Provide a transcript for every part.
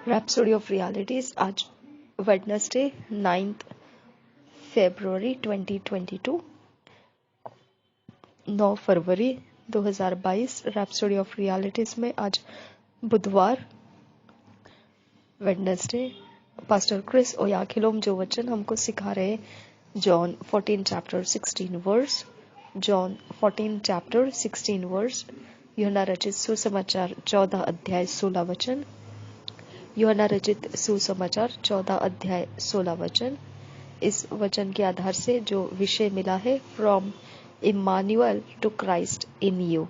Rhapsody of realities आज Wednesday 9 February 2022 9 February 2022 rhapsody of realities में आज बुधवार वेडनेसडे पास्टर क्रिस ओयाखिलोम जो वचन हमको सिखा रहे John 14 chapter 16 verse John 14 chapter 16 verse यूहन्ना रचित सुसमाचार 14 अध्याय 16 वचन यूहन्ना रचित सुसमाचार 14 अध्याय 16 वचन। इस वचन के आधार से जो विषय मिला है from Emmanuel to Christ in you.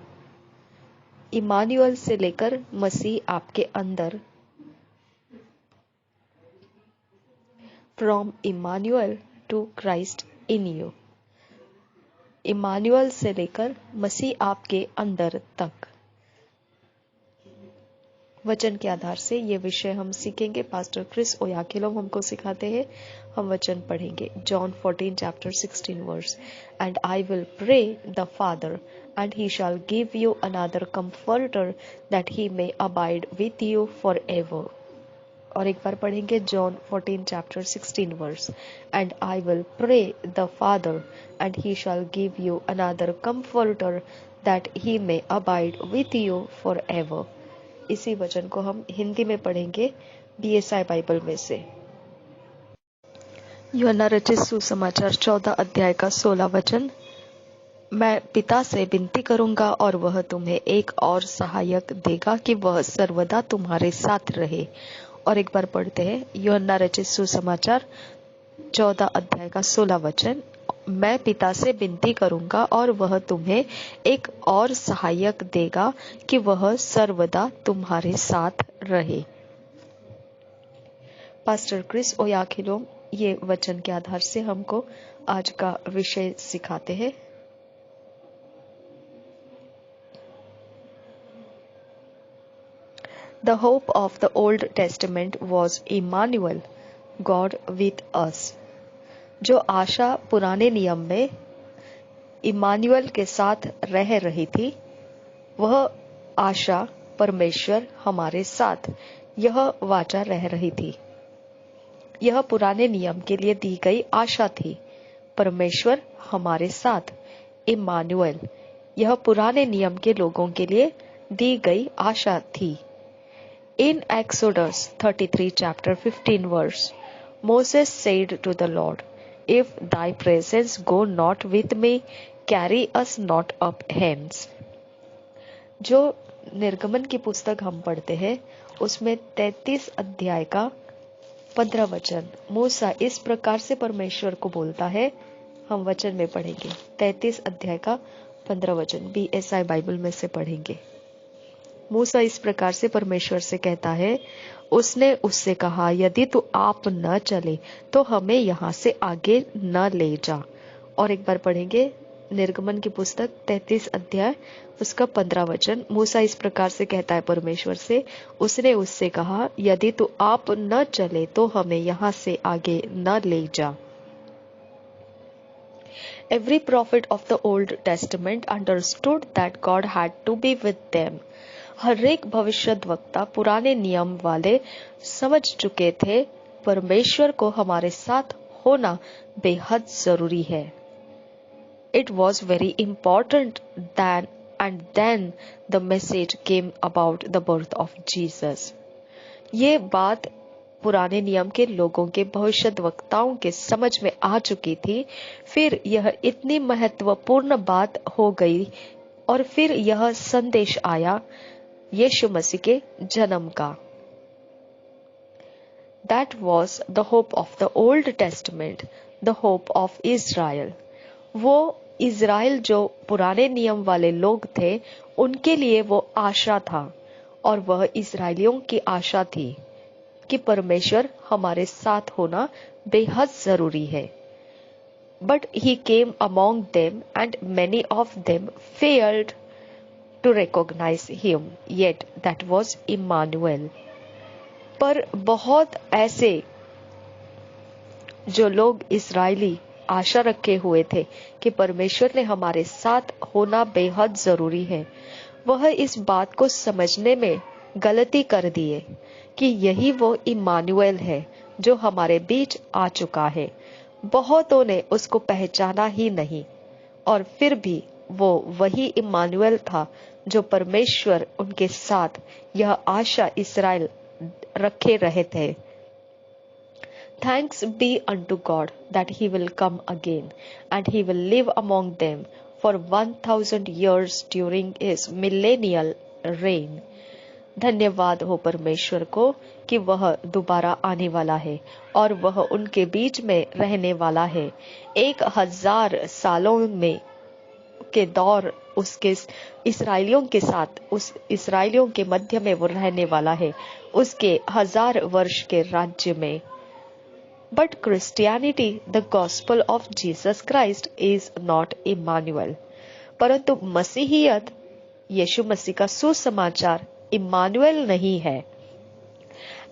Emmanuel से लेकर मसीह आपके अंदर। From Emmanuel to Christ in you. Emmanuel से लेकर मसीह आपके अंदर तक। वचन के आधार से ये विषय हम सीखेंगे। पास्टर क्रिस ओयाखिलोम हमको सिखाते हैं। हम वचन पढ़ेंगे John 14 chapter 16 verse. And I will pray the father and he shall give you another comforter that he may abide with you for ever. और एक बार पढ़ेंगे John 14 chapter 16 verse. And I will pray the father and he shall give you another comforter that he may abide with you for ever. इसी वचन को हम हिंदी में पढ़ेंगे बीएसआई बाइबल में से। यूहन्ना रचित सुसमाचार 14 अध्याय का 16 वचन। मैं पिता से विनती करूंगा और वह तुम्हें एक और सहायक देगा कि वह सर्वदा तुम्हारे साथ रहे। और एक बार पढ़ते हैं यूहन्ना रचित सुसमाचार 14 अध्याय का 16 वचन। मैं पिता से विनती करूंगा और वह तुम्हें एक और सहायक देगा कि वह सर्वदा तुम्हारे साथ रहे। पास्टर क्रिस ओयाखिलोम ये वचन के आधार से हमको आज का विषय सिखाते हैं। The hope of the Old Testament was Emmanuel, God with us। जो आशा पुराने नियम में इमानुएल के साथ रह रही थी, वह आशा परमेश्वर हमारे साथ, यह वाचा रह रही थी। यह पुराने नियम के लिए दी गई आशा थी। परमेश्वर हमारे साथ, इमानुएल, यह पुराने नियम के लोगों के लिए दी गई आशा थी। In Exodus 33 chapter 15 verse, Moses said to the Lord, If thy presence go not with me, carry us not up hence। जो निर्गमन की पुस्तक हम पढ़ते हैं उसमें 33 अध्याय का 15 वचन मूसा इस प्रकार से परमेश्वर को बोलता है। हम वचन में पढ़ेंगे 33 अध्याय का 15 वचन बीएसआई बाइबल में से पढ़ेंगे। मूसा इस प्रकार से परमेश्वर से कहता है, उसने उससे कहा, यदि तू आप न चले तो हमें यहाँ से आगे न ले जा। और एक बार पढ़ेंगे निर्गमन की पुस्तक 33 अध्याय उसका 15 वचन। मूसा इस प्रकार से कहता है परमेश्वर से, उसने उससे कहा, यदि तू आप न चले तो हमें यहाँ से आगे न ले जा। Every prophet of the Old Testament understood that God had to be with them। हर एक भविष्यद्वक्ता पुराने नियम वाले समझ चुके थे परमेश्वर को हमारे साथ होना बेहद जरूरी है। It was very important then the message came about the birth of Jesus। ये बात पुराने नियम के लोगों के भविष्यद्वक्ताओं के समझ में आ चुकी थी। फिर यह इतनी महत्वपूर्ण बात हो गई और फिर यह संदेश आया यीशु मसीह के जन्म का। That was the hope of the Old Testament, the hope of Israel। वो इज़राइल जो पुराने नियम वाले लोग थे उनके लिए वो आशा था और वह इज़राइलियों की आशा थी कि परमेश्वर हमारे साथ होना बेहद जरूरी है। But he came among them and many of them failed to recognize him, yet that was Emmanuel। पर बहुत ऐसे जो लोग इस्राएली आशा रखे हुए थे कि परमेश्वर ने हमारे साथ होना बेहद जरूरी है, वह इस बात को समझने में गलती कर दिए कि यही वो इम्मानुएल है जो हमारे बीच आ चुका है। बहुतों ने उसको पहचाना ही नहीं, और फिर भी वो वही इम्मानुएल था जो परमेश्वर उनके साथ यह आशा इस्राएल रखे रहे थे। Thanks be unto God that he will come again, and he will live among them for 1000 years during his millennial reign. धन्यवाद हो परमेश्वर को कि वह दोबारा आने वाला है और वह उनके बीच में रहने वाला है। 1000 सालों में के दौर उसके इसराइलियों के साथ, उस इसराइलियों के मध्य में वो रहने वाला है, उसके 1000 वर्ष के राज्य में। But Christianity, the gospel of Jesus Christ, is not Emmanuel. परंतु मसीहियत, यीशु मसीह का सुसमाचार इम्मानुएल नहीं है।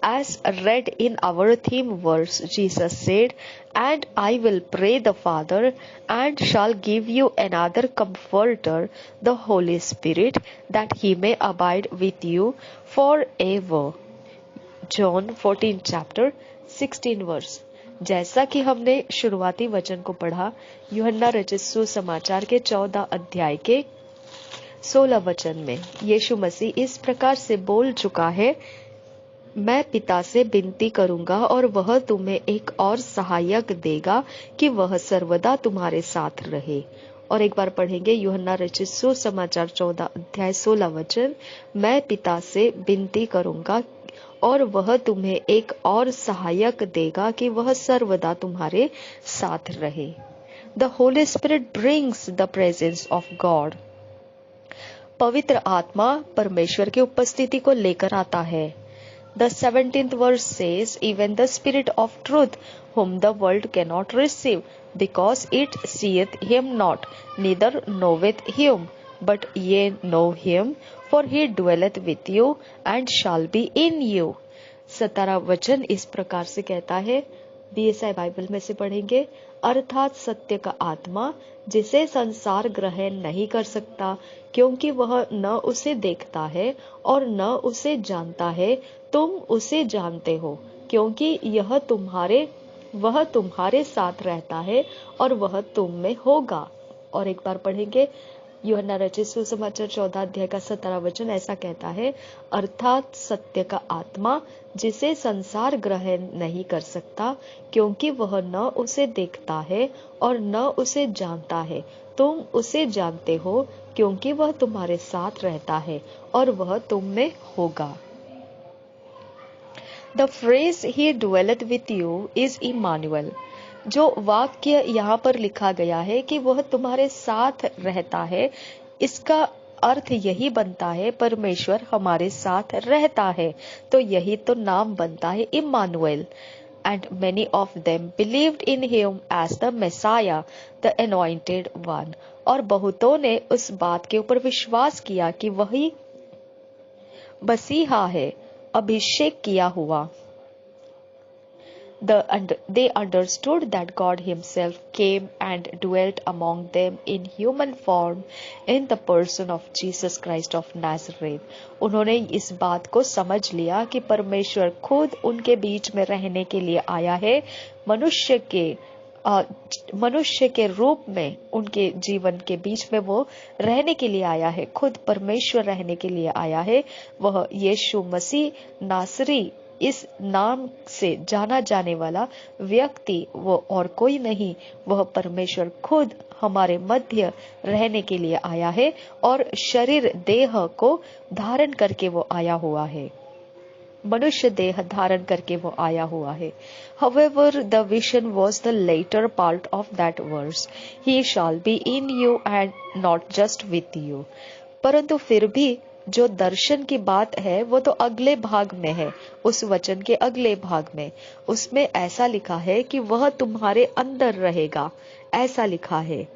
As read in our theme verse, Jesus said, "And I will pray the Father, and shall give you another Comforter, the Holy Spirit, that he may abide with you forever." John 14 chapter 16 verse। जैसा कि हमने शुरुआती वचन को पढ़ा, यूहन्ना रचित सुसमाचार के 14 अध्याय के 16 वचन में यीशु मसीह इस प्रकार से बोल चुका है, मैं पिता से विनती करूंगा और वह तुम्हें एक और सहायक देगा कि वह सर्वदा तुम्हारे साथ रहे। और एक बार पढ़ेंगे यूहन्ना रचित सुसमाचार 14 अध्याय 16 वचन, मैं पिता से विनती करूंगा और वह तुम्हें एक और सहायक देगा कि वह सर्वदा तुम्हारे साथ रहे। The Holy Spirit brings the presence of God. पवित्र आत्मा परमेश्वर की उपस्थिति को लेकर आता है। The 17th verse says, even the Spirit of truth, whom the world cannot receive, because it seeth him not, neither knoweth him, but ye know him, for he dwelleth with you and shall be in you. 17 वचन इस प्रकार से कहता है, BSI Bible में से पढ़ेंगे, अर्थात सत्य का आत्मा जिसे संसार ग्रहण नहीं कर सकता, क्योंकि वह न उसे देखता है और न उसे जानता है, तुम उसे जानते हो, क्योंकि वह तुम्हारे साथ रहता है और वह तुम में होगा। और एक बार पढ़ेंगे यूहन्ना रचित सुसमाचार 14 अध्याय का 17 वचन ऐसा कहता है, अर्थात सत्य का आत्मा जिसे संसार ग्रहण नहीं कर सकता, क्योंकि वह न उसे देखता है और न उसे जानता है, तुम उसे जानते हो, क्योंकि वह तुम्हारे साथ रहता है और वह तुम में होगा। The phrase he dwelleth with you is Emmanuel. जो वाक्य यहाँ पर लिखा गया है कि वह तुम्हारे साथ रहता है, इसका अर्थ यही बनता है परमेश्वर हमारे साथ रहता है, तो यही तो नाम बनता है Immanuel. And many of them believed in him as the Messiah, the anointed one. और बहुतों ने उस बात के ऊपर विश्वास किया कि वही मसीहा है, अभिषेक किया हुआ। They understood that God himself came and dwelt among them in human form in the person of Jesus Christ of Nazareth. उन्होंने इस बात को समझ लिया कि परमेश्वर खुद उनके बीच में रहने के लिए आया है, मनुष्य के रूप में उनके जीवन के बीच में वो रहने के लिए आया है, खुद परमेश्वर रहने के लिए आया है। वह यीशु मसीह नासरी, इस नाम से जाना जाने वाला व्यक्ति वो और कोई नहीं, वह परमेश्वर खुद हमारे मध्य रहने के लिए आया है और शरीर देह को धारण करके वो आया हुआ है, मनुष्य देह धारण करके वो आया हुआ है। However, the vision was the later part of that verse. He shall be in you and not just with you. परंतु फिर भी जो दर्शन की बात है वो तो अगले भाग में है, उस वचन के अगले भाग में। उसमें ऐसा लिखा है कि वह तुम्हारे अंदर रहेगा, ऐसा लिखा है।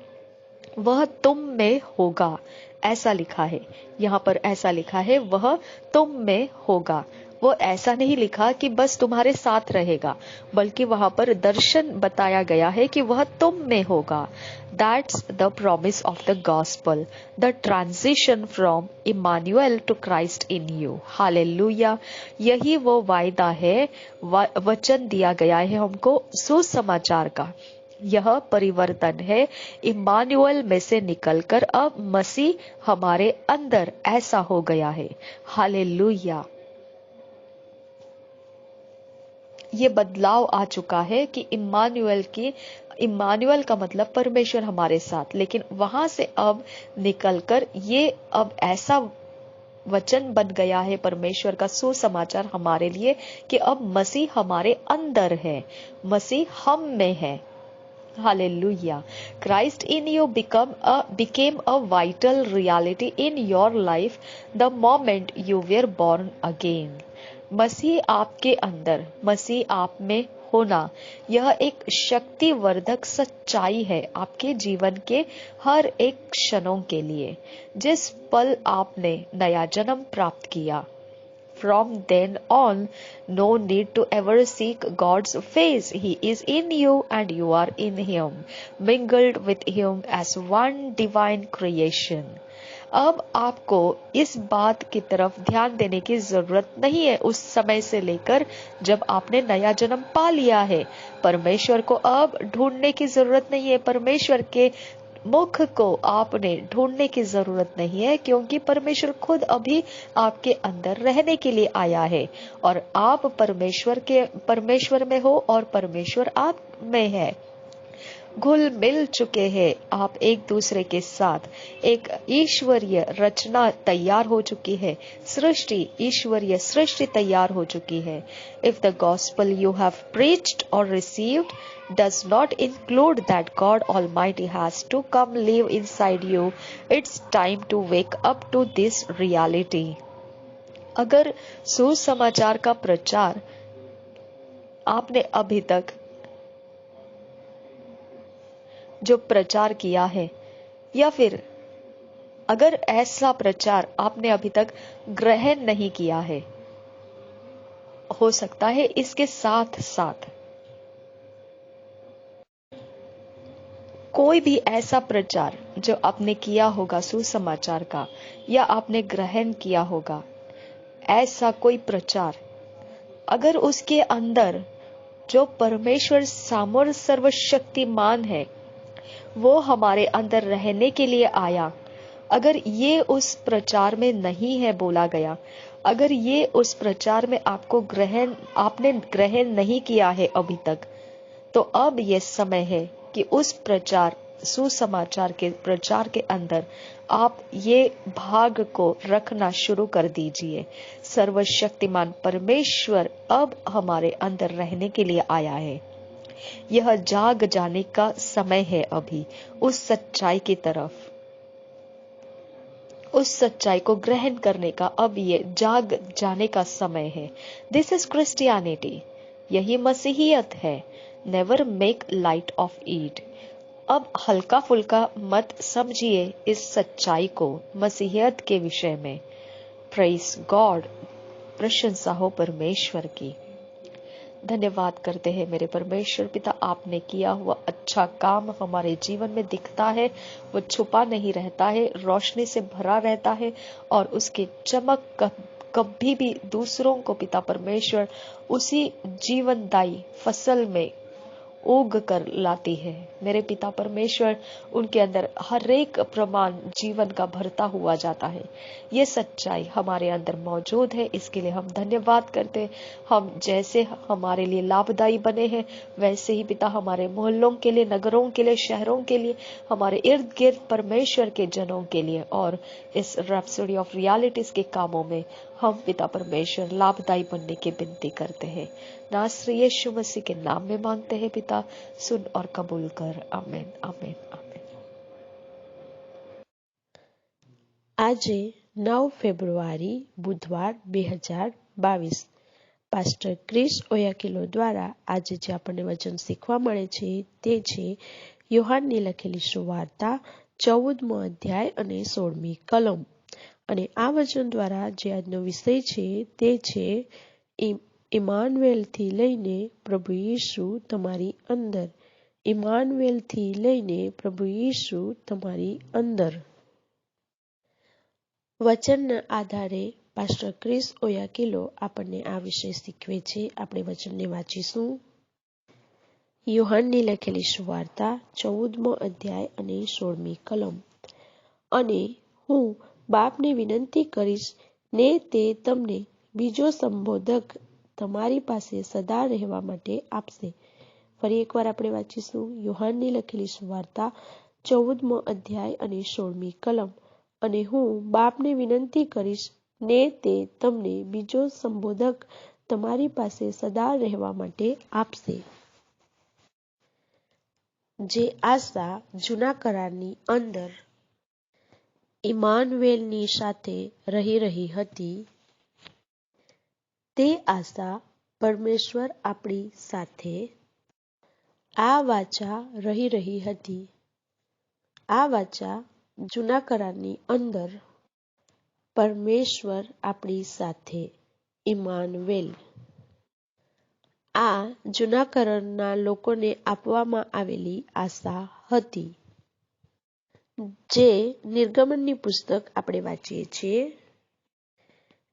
वह तुम में होगा, ऐसा लिखा है। यहाँ पर ऐसा लिखा है, वह तुम में होगा। वो ऐसा नहीं लिखा कि बस तुम्हारे साथ रहेगा, बल्कि वहां पर दर्शन बताया गया है कि वह तुम में होगा। That's the promise of the gospel, the transition from Emmanuel to Christ in you. Hallelujah. यही वो वायदा है, वचन दिया गया है हमको सुसमाचार का। यह परिवर्तन है इमानुएल में से निकलकर अब मसीह हमारे अंदर ऐसा हो गया है। हालेलुया। ये बदलाव आ चुका है कि इमानुएल का मतलब परमेश्वर हमारे साथ, लेकिन वहां से अब निकलकर ये अब ऐसा वचन बन गया है परमेश्वर का सुसमाचार हमारे लिए कि अब मसीह हमारे अंदर है, मसीह हम में है। Hallelujah. Christ in you became a vital reality in your life the moment you were born again. मसीह आपके अंदर, मसीह आप में होना, यह एक शक्तिवर्धक सच्चाई है आपके जीवन के हर एक क्षणों के लिए। जिस पल आपने नया जन्म प्राप्त किया, from then on, no need to ever seek God's face. He is in you and you are in Him, mingled with Him as one divine creation. अब आपको इस बात की तरफ ध्यान देने की जरूरत नहीं है उस समय से लेकर जब आपने नया जन्म पा लिया है। परमेश्वर को अब ढूंढने की जरूरत नहीं है, परमेश्वर के मुख को आपने ढूंढने की जरूरत नहीं है, क्योंकि परमेश्वर खुद अभी आपके अंदर रहने के लिए आया है और आप परमेश्वर में हो और परमेश्वर आप में है। घुल मिल चुके हैं आप एक दूसरे के साथ। एक ईश्वरीय रचना तैयार हो चुकी है, ईश्वरीय सृष्टि तैयार हो चुकी है। If the gospel you have preached और received does not include that God Almighty has to come live inside you, it's time to wake up to this reality. अगर सुसमाचार का प्रचार आपने अभी तक जो प्रचार किया है, या फिर अगर ऐसा प्रचार आपने अभी तक ग्रहण नहीं किया है, हो सकता है इसके साथ साथ कोई भी ऐसा प्रचार जो आपने किया होगा सुसमाचार का, या आपने ग्रहण किया होगा, ऐसा कोई प्रचार अगर उसके अंदर जो परमेश्वर सामर्थ सर्वशक्तिमान है वो हमारे अंदर रहने के लिए आया, अगर ये उस प्रचार में नहीं है बोला गया, अगर ये उस प्रचार में आपने ग्रहण नहीं किया है अभी तक, तो अब ये समय है कि उस सुसमाचार के प्रचार के अंदर आप ये भाग को रखना शुरू कर दीजिए। सर्वशक्तिमान परमेश्वर अब हमारे अंदर रहने के लिए आया है। यह जाग जाने का समय है अभी उस सच्चाई की तरफ, उस सच्चाई को ग्रहण करने का अब ये जाग जाने का समय है। दिस इज क्रिस्टियनिटी, यही मसीहियत है। Never make light of it. अब हल्का फुल्का मत समझिए इस सच्चाई को मसीहियत के विषय में। प्रेज गॉड, प्रशंसा हो परमेश्वर की। धन्यवाद करते हैं मेरे परमेश्वर पिता, आपने किया हुआ अच्छा काम हमारे जीवन में दिखता है, वो छुपा नहीं रहता है, रोशनी से भरा रहता है और उसकी चमक कभी भी दूसरों को पिता परमेश्वर उसी जीवनदायी फसल में उग कर लाती है। मेरे पिता परमेश्वर, उनके अंदर हर एक प्रमाण जीवन का भरता हुआ जाता है। ये सच्चाई हमारे अंदर मौजूद है, इसके लिए हम धन्यवाद करते। हम जैसे हमारे लिए लाभदायी बने हैं, वैसे ही पिता हमारे मोहल्लों के लिए, नगरों के लिए, शहरों के लिए, हमारे इर्द गिर्द परमेश्वर के जनों के लिए और इस रैप्सोडी ऑफ रियलिटीज के कामों में हम पिता परमेश्वर लाभदायी बनने की विनती करते हैं। नासरी यीशु मसीह के नाम में मांगते हैं पिता, सुन और कबूल कर। आमीन, आमीन, आमीन। આજે 9 ફેબ્રુઆરી બુધવાર 2022 પાસ્ટર ક્રિસ ઓયાકિલો દ્વારા આજે જે આપણને વચન શીખવા મળે છે તે છે યોહાનની લખેલી સુવાર્તા 14મો અધ્યાય અને 16મી કલમ। અને આ વચન દ્વારા જે આજનો વિષય છે તે છે ઇમાનુએલથી લઈને પ્રભુ ઈસુ તમારી અંદર. ઇમાનુએલથી લઈને પ્રભુ ઈસુ તમારી અંદર. વચનના આધારે પાસ્ટર ક્રિસ ઓયાકીલો આપણને આ વિષય શીખવે છે. આપણે વચનને વાંચીશું. યોહાનની લખેલી સુવાર્તા 14મો અધ્યાય અને 16મી કલમ. અને હું બાપને વિનંતી કરીશ ને તે તમને બીજો સંબોધક તમારી પાસે સદા રહેવા માટે આપશે. ફરી એકવાર આપણે વાંચીશું. યોહાનની લખેલી સુવાર્તા 14મો અધ્યાય અને 16મી કલમ. અને હું બાપને વિનંતી કરીશ ને તે તમને બીજો સંબોધક તમારી પાસે સદા રહેવા માટે આપશે. જે આશા જૂના કરારની અંદર ઇમાનુએલની સાથે રહી હતી, તે આશા પરમેશ્વર આપણી સાથે આ વાચા રહી હતી. આ વાચા જૂના કરારની અંદર પરમેશ્વર આપણી સાથે ઇમાનુએલ. આ જૂના કરારના લોકોને આપવામાં આવેલી આશા હતી. જે નિર્ગમનની પુસ્તક આપણે વાંચીએ છીએ.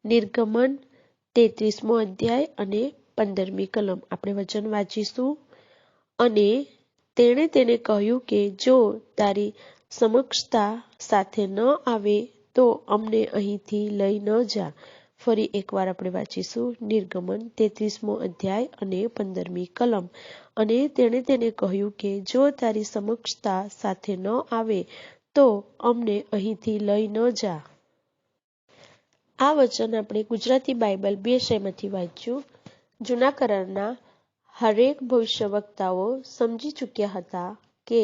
નિર્ગમન 33મો અધ્યાય અને 15મી કલમ. આપણે વચન વાંચીશું. અને તેણે તેને કહ્યું કે જો તારી સમક્ષતા સાથે ન આવે તો અમને અહીંથી લઈ ન જા. ફરી એકવાર આપણે વાંચીશું. નિર્ગમન 33મો અધ્યાય અને 15મી કલમ. અને તેણે તેને કહ્યું કે જો તારી સમક્ષતા સાથે ન આવે તો અમને અહીંથી લઈ ન જા. આ વચન આપણે ગુજરાતી બાઇબલ 2 શયમાંથી વાંચ્યું. જૂના કરારના હરેક ભવિષ્યવક્તાઓ સમજી ચૂક્યા હતા કે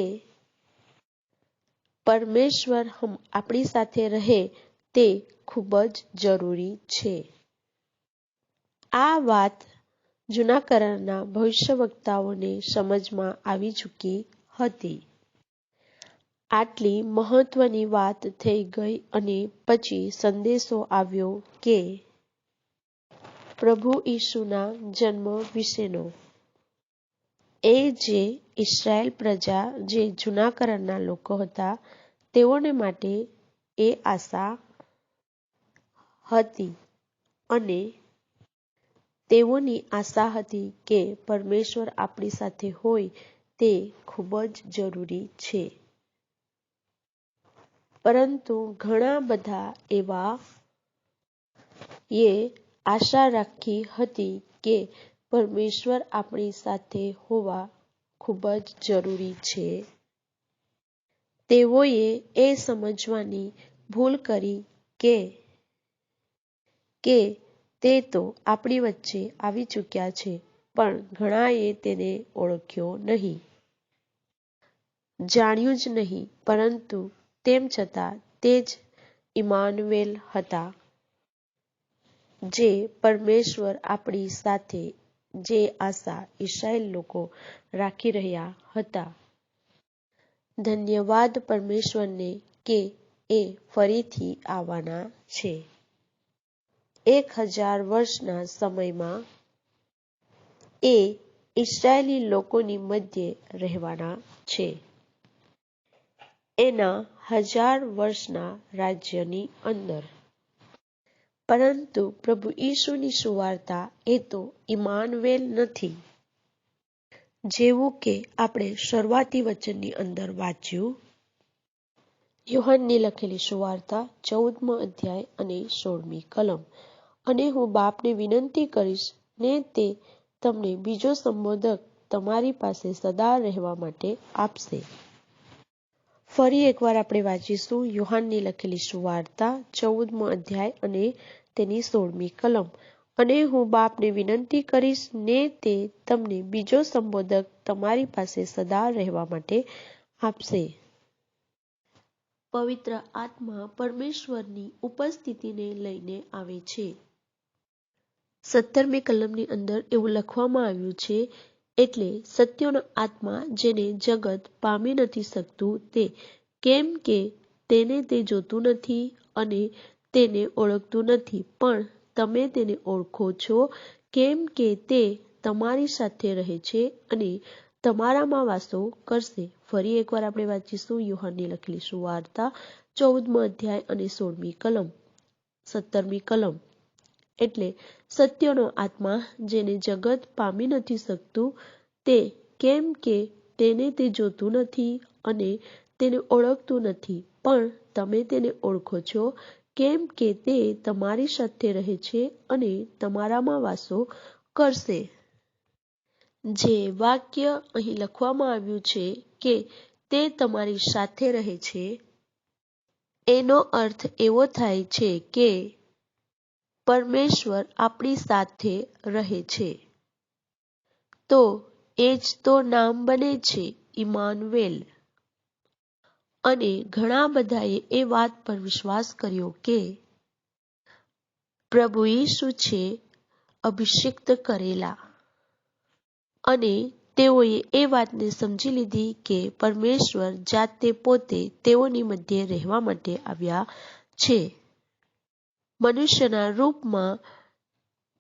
પરમેશ્વર આપણી સાથે રહે તે ખૂબ જ જરૂરી છે. આ વાત જૂના કરારના ભવિષ્યવક્તાઓને સમજમાં આવી ચૂકી હતી. આટલી મહત્વની વાત થઈ ગઈ અને પછી સંદેશો આવ્યો કે પ્રભુ ઈસુના જન્મ વિશેનો. એ જે ઇસ્રાયેલ પ્રજા, જે જૂના કરારના લોકો હતા, તેઓને માટે એ આશા હતી અને તેઓની આશા હતી કે પરમેશ્વર આપણી સાથે હોય તે ખૂબ જ જરૂરી છે. પરંતુ ઘણા બધા એવા એ આશા રાખી હતી કે પરમેશ્વર આપણી સાથે હોવા ખૂબ જ જરૂરી છે. તેઓએ એ સમજવાની ભૂલ કરી કે તે તો આપણી વચ્ચે આવી ચૂક્યા છે, પણ ઘણાએ તેને ઓળખ્યો નહીં, જાણ્યું જ નહીં. પરંતુ તેમ છતાં તે જ ઇમાનુએલ હતા. જે પરમેશ્વર આપણી સાથે, જે આશા ઇસ્રાયેલ લોકો રાખી રહ્યા હતા. ધન્યવાદ પરમેશ્વરને કે એ ફરીથી આવવાના છે. 1000 વર્ષના સમયમાં એ ઇસ્રાયેલી લોકોની મધ્યે રહેવાના છે. એના 1000 વર્ષના રાજ્યની અંદર. પરંતુ પ્રભુ ઈસુની સુવાર્તા એ તો ઇમાનુએલ નથી. જેવું કે આપણે શરૂઆતી વચનની અંદર વાંચ્યું. યોહાનની લખેલી સુવાર્તા 14મો અધ્યાય અને 16મી કલમ. અને હું બાપને વિનંતી કરીશ ને તે તમને બીજો સંબોધક તમારી પાસે સદા રહેવા માટે આપશે. ફરી એકવાર આપણે વાંચીશું. યોહાનની લખેલી સુવાર્તા 14મો અધ્યાય અને તેની 16મી કલમ. અને હું બાપને વિનંતી કરીશ ને તે તમને બીજો સંબોધક તમારી પાસે સદા રહેવા માટે આપશે. પવિત્ર આત્મા પરમેશ્વરની ઉપસ્થિતિને લઈને આવે છે. 17મી કલમની અંદર એવું લખવામાં આવ્યું છે, એટલે સત્યનો આત્મા જેને જગત પામી નથી શકતું તે, કેમ કે તેને તે જોતું નથી અને તેને ઓળખતું નથી, પણ તમે તેને ઓળખો છો, કેમ કે તે તમારી સાથે રહે છે અને તમારામાં વાસો કરશે. ફરી એકવાર આપણે વાંચીશું યોહાનની લખેલી સુવાર્તા 14મો અધ્યાય અને 16મી કલમ, 17મી કલમ. એટલે સત્યનો આત્મા જેને જગત પામી નથી શકતું, તે કેમ કે તેને તે જોતું નથી અને તેને ઓળખતું નથી, પણ તમે તેને ઓળખો છો, કેમ કે તે તમારી સાથે રહે છે અને તમારામાં વાસો કરશે. જે વાક્ય અહીં લખવામાં આવ્યું છે કે તે તમારી સાથે રહે છે, એનો અર્થ એવો થાય છે કે પરમેશ્વર આપણી સાથે રહે છે. તો એ જ તો નામ બને છે, ઇમાનુએલ. અને ઘણા બધાએ એ વાત પર વિશ્વાસ કર્યો કે પ્રભુ ઈસુ છે અભિષિક્ત કરેલા, અને તેઓએ એ વાતને સમજી લીધી કે પરમેશ્વર જાતે પોતે તેઓની મધ્યે રહેવા માટે આવ્યા છે. મનુષ્યના રૂપમાં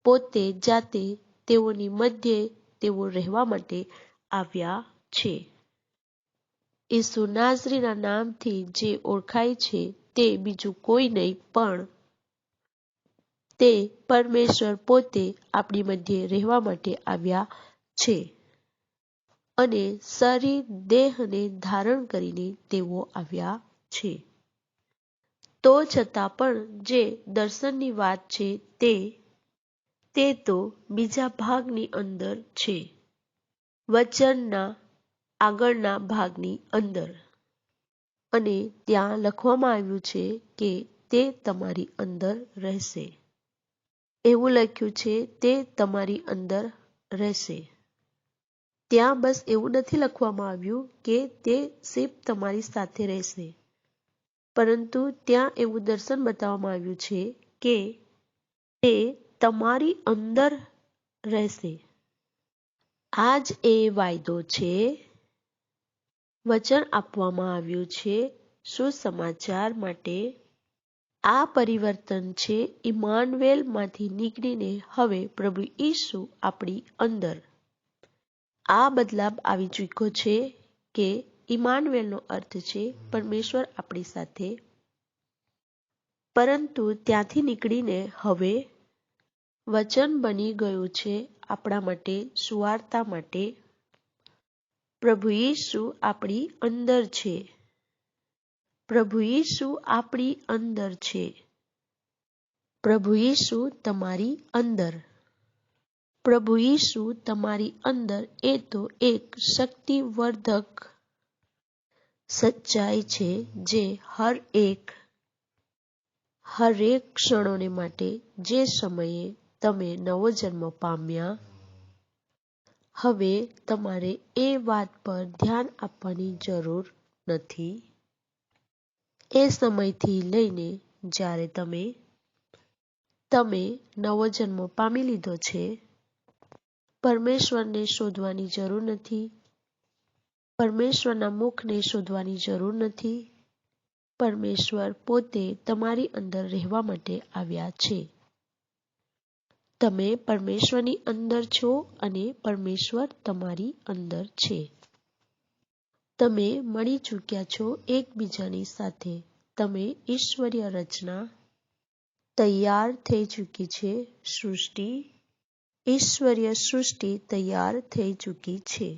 પોતે જાતે તેઓની મધ્યે તેઓ રહેવા માટે આવ્યા છે. ઈસુ નાઝરીના નામથી જે ઓળખાય છે તે બીજું કોઈ નહીં, પણ તે પરમેશ્વર પોતે આપણી મધ્યે રહેવા માટે આવ્યા છે. અને શરીર દેહને ધારણ કરીને તેઓ આવ્યા છે. તો છતાં પણ જે દર્શનની વાત છે તે તો બીજા ભાગની અંદર છે, વચનના આગળના ભાગની અંદર. અને ત્યાં લખવામાં આવ્યું છે કે તે તમારી અંદર રહેશે. એવું લખ્યું છે, તે તમારી અંદર રહેશે. ત્યાં બસ એવું નથી લખવામાં આવ્યું કે તે સિર્ફ તમારી સાથે રહેશે, પરંતુ ત્યાં એવું દર્શન બતાવવામાં આવ્યું છે કે તે તમારી અંદર રહેશે. આ જ એ વાયદો છે. વચન આપવામાં આવ્યું છે સુસમાચાર માટે. આ પરિવર્તન છે ઇમાનુએલ માંથી નીકળીને હવે પ્રભુ ઈસુ આપણી અંદર. આ બદલાવ આવી ચૂક્યો છે કે ઇમાનુએલનો અર્થ છે પરમેશ્વર આપણી સાથે. પરંતુ ત્યાંથી નીકળીને હવે વચન બની ગયું છે આપણા માટે, સુવાર્તા માટે. પ્રભુ ઈસુ આપણી અંદર છે. પ્રભુ ઈસુ આપણી અંદર છે. પ્રભુ ઈસુ તમારી અંદર. પ્રભુ ઈસુ તમારી અંદર એ તો એક શક્તિવર્ધક સચ્ચાઈ છે જે હરેક ક્ષણોને માટે, જે સમયે તમે નવો જન્મ પામ્યા, હવે તમારે એ વાત પર ધ્યાન આપવાની જરૂર નથી. એ સમયથી લઈને જ્યારે તમે નવો જન્મ પામી લીધો છે, પરમેશ્વરને શોધવાની જરૂર નથી. પરમેશ્વરના મુખને શોધવાની જરૂર નથી. પરમેશ્વર પોતે તમારી અંદર રહેવા માટે આવ્યા છે. તમે પરમેશ્વરની અંદર છો અને પરમેશ્વર તમારી અંદર છે. તમે મળી ચૂક્યા છો એકબીજાની સાથે. તમે ઈશ્વરીય રચના તૈયાર થઈ ચૂકી છે. ઈશ્વરીય સૃષ્ટિ તૈયાર થઈ ચૂકી છે.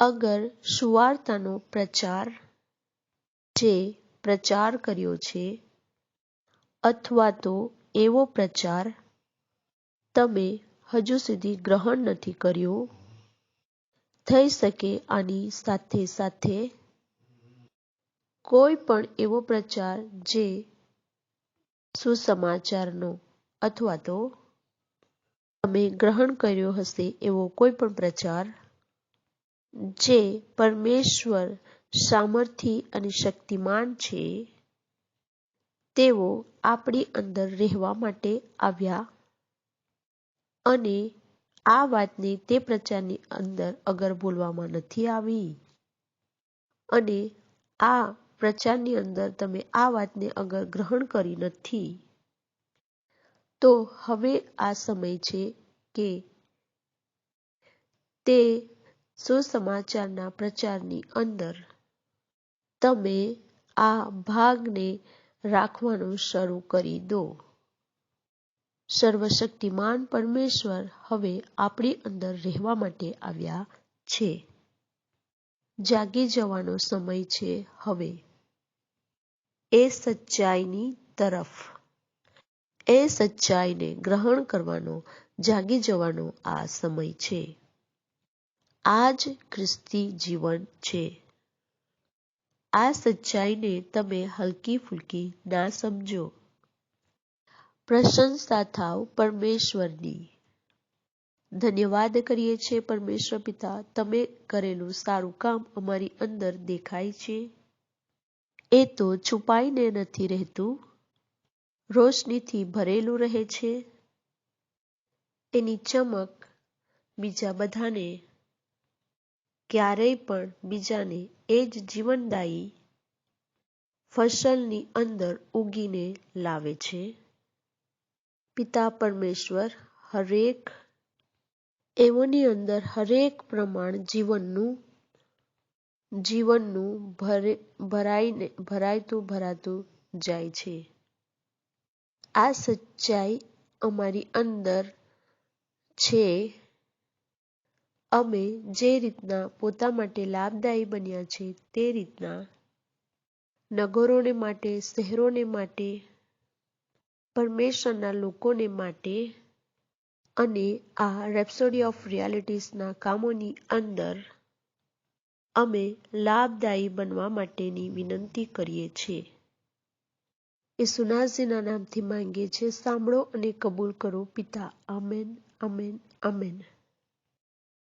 અગર સુવાર્તાનો પ્રચાર જે પ્રચાર કર્યો છે, અથવા તો એવો પ્રચાર તમે હજુ સુધી ગ્રહણ નથી કર્યો, થઈ શકે આની સાથે સાથે કોઈ પણ એવો પ્રચાર જે સુસમાચારનો, અથવા તો તમે ગ્રહણ કર્યો હશે એવો કોઈ પણ પ્રચાર જે પરમેશ્વર સામર્થ્ય અને શક્તિમાન છે, તેઓ આપણી અંદર રહેવા માટે આવ્યા. અને આ વાતને તે પ્રચારની અંદર અગર બોલવામાં નથી આવી, અને આ પ્રચારની અંદર તમે આ વાતને અગર ગ્રહણ કરી નથી, તો હવે આ સમય છે કે તે સુસમાચારના પ્રચારની અંદર તમે આ ભાગને રાખવાનું શરૂ કરી દો. સર્વશક્તિમાન પરમેશ્વર હવે આપણી અંદર રહેવા માટે આવ્યા છે. જાગી જવાનો સમય છે હવે. એ સચ્ચાઈની તરફ, એ સચ્ચાઈને ગ્રહણ કરવાનો, જાગી જવાનો આ સમય છે. આ જ ખ્રિસ્તી જીવન છે. આ સચ્ચાઈને તમે હલકી ફૂલકી ના સમજો. પ્રશંસા થાવ પરમેશ્વરની. ધન્યવાદ કરીએ છીએ પરમેશ્વર પિતા, તમે કરેલું સારું કામ અમારી અંદર દેખાય છે. એ તો છુપાઈને નથી રહેતું, રોશનીથી ભરેલું રહે છે. એની ચમક બીજા બધાને, ક્યારેય પણ બીજાને એ જ જીવનદાયી ફસલની અંદર ઉગીને લાવે છે. પિતા પરમેશ્વર, હરેક એવોની અંદર હરેક પ્રમાણ જીવનનું ભરાતું જાય છે. આ સચ્ચાઈ અમારી અંદર છે. અમે જે રીતના પોતા માટે લાભદાયી બન્યા છે તે રીતના નગરોને માટે, શહેરોને માટે, પરમેશ્વરના લોકોને માટે અને આ રેપ્સોડી ઓફ રિયાલિટીઝના કામોની અંદર અમે લાભદાયી બનવા માટેની વિનંતી કરીએ છીએ. ઈસુનાસીના નામથી માંગીએ છીએ. સાંભળો અને કબૂલ કરો પિતા. Amen, amen, amen.